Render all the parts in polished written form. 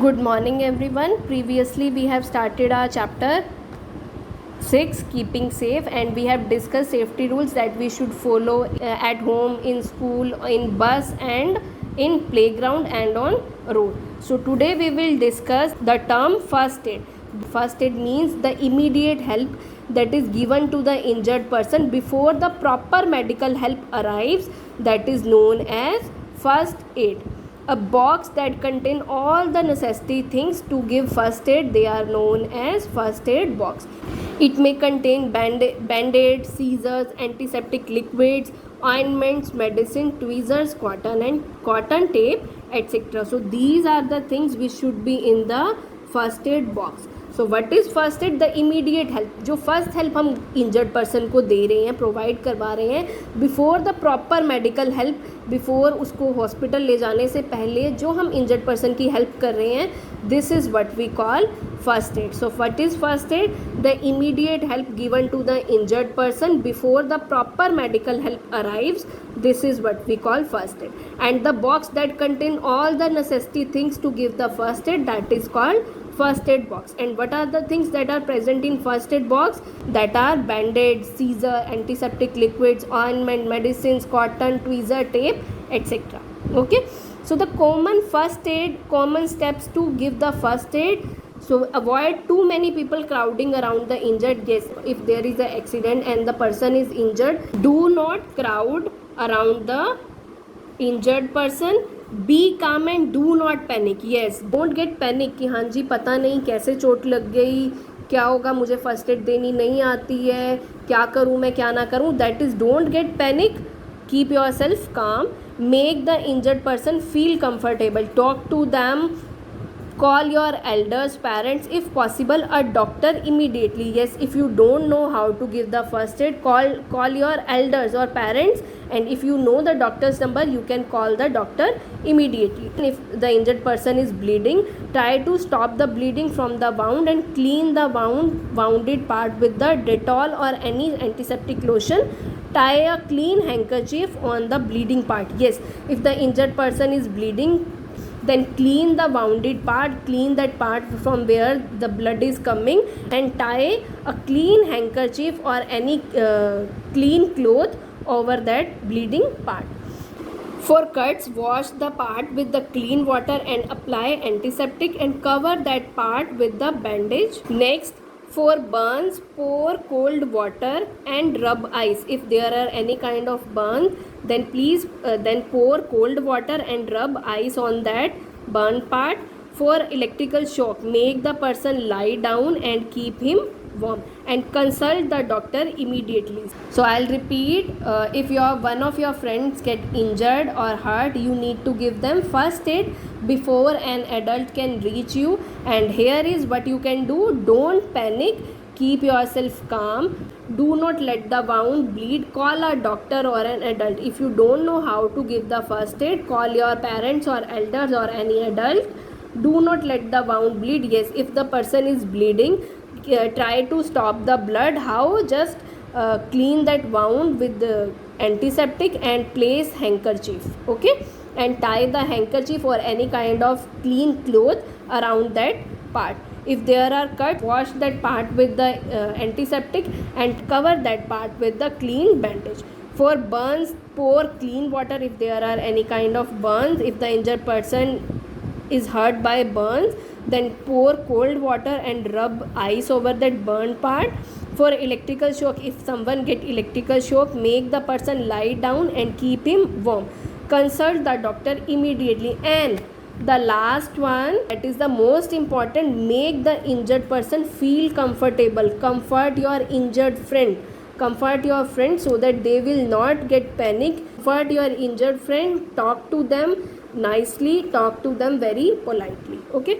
Good morning everyone. Previously we have started our chapter 6 keeping safe, and we have discussed safety rules that we should follow at home, in school, in bus, and in playground and on road. So today we will discuss the term first aid. First aid means the immediate help that is given to the injured person before the proper medical help arrives, that is known as first aid. A box that contain all the necessary things to give first aid, they are known as first aid box. It may contain band-aids, scissors, antiseptic liquids, ointments, medicine, tweezers, cotton tape, etc. So these are the things which should be in the first aid box. So what is first aid? The immediate help. जो first help हम injured person को दे रहे हैं, provide करवा रहे हैं before the proper medical help, before उसको hospital ले जाने से पहले जो हम इंजर्ड पर्सन की हेल्प कर रहे हैं, this is what we call first aid. So what is first aid? The immediate help given to the injured person before the proper medical help arrives, this is what we call first aid. And the box that contain all the necessary things to give the first aid, that is called first aid box. And what are the things that are present in first aid box? That are band-aids, scissor, antiseptic liquids, ointment, medicines, cotton, tweezer, tape, etc. Okay, so the common first aid, common steps to give the first aid. So avoid too many people crowding around the injured. Yes, if there is an accident and the person is injured, do not crowd around the injured person. Be calm and do not panic. Yes, don't get panic कि हाँ जी पता नहीं कैसे चोट लग गई, क्या होगा, मुझे फर्स्ट एड देनी नहीं आती है, क्या करूँ मैं क्या ना करूँ. That is don't get panic. Keep yourself calm. Make the injured person feel comfortable. Talk to them. Call your elders, parents, if possible a doctor immediately. Yes, if you don't know how to give the first aid, call your elders or parents, and if you know the doctor's number, you can call the doctor immediately. If the injured person is bleeding, try to stop the bleeding from the wound and clean the wounded part with the Dettol or any antiseptic lotion. Tie a clean handkerchief on the bleeding part. Yes, if the injured person is bleeding, then clean the wounded part, clean that part from where the blood is coming, and tie a clean handkerchief or any clean cloth over that bleeding part. For cuts, wash the part with the clean water and apply antiseptic and cover that part with the bandage. Next, for burns, pour cold water and rub ice. If there are any kind of burns, then please then pour cold water and rub ice on that burn part. For electrical shock, make the person lie down and keep him warm, and consult the doctor immediately. So I'll repeat, if one of your friends get injured or hurt, you need to give them first aid before an adult can reach you. And here is what you can do. Don't panic. Keep yourself calm. Do not let the wound bleed. Call a doctor or an adult. If you don't know how to give the first aid, call your parents or elders or any adult. Do not let the wound bleed. Yes, if the person is bleeding, try to stop the blood. How? Just clean that wound with the antiseptic and place handkerchief. Okay, and tie the handkerchief or any kind of clean cloth around that part. If there are cuts, wash that part with the antiseptic and cover that part with the clean bandage. For burns, pour clean water if there are any kind of burns. If the injured person is hurt by burns, then pour cold water and rub ice over that burn part. For electrical shock, if someone get electrical shock, make the person lie down and keep him warm. Consult the doctor immediately. And the last one, that is the most important, make the injured person feel comfortable. Comfort your injured friend. Comfort your friend so that they will not get panic. Comfort your injured friend. Talk to them nicely. Talk to them very politely. Okay.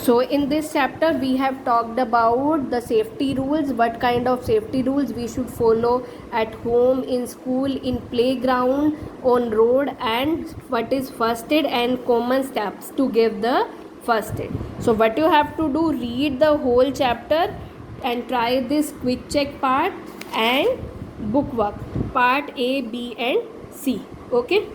So in this chapter we have talked about the safety rules, what kind of safety rules we should follow at home, in school, in playground, on road, and what is first aid and common steps to give the first aid. So what you have to do, read the whole chapter and try this quick check part and book work, part A, B and C. Okay.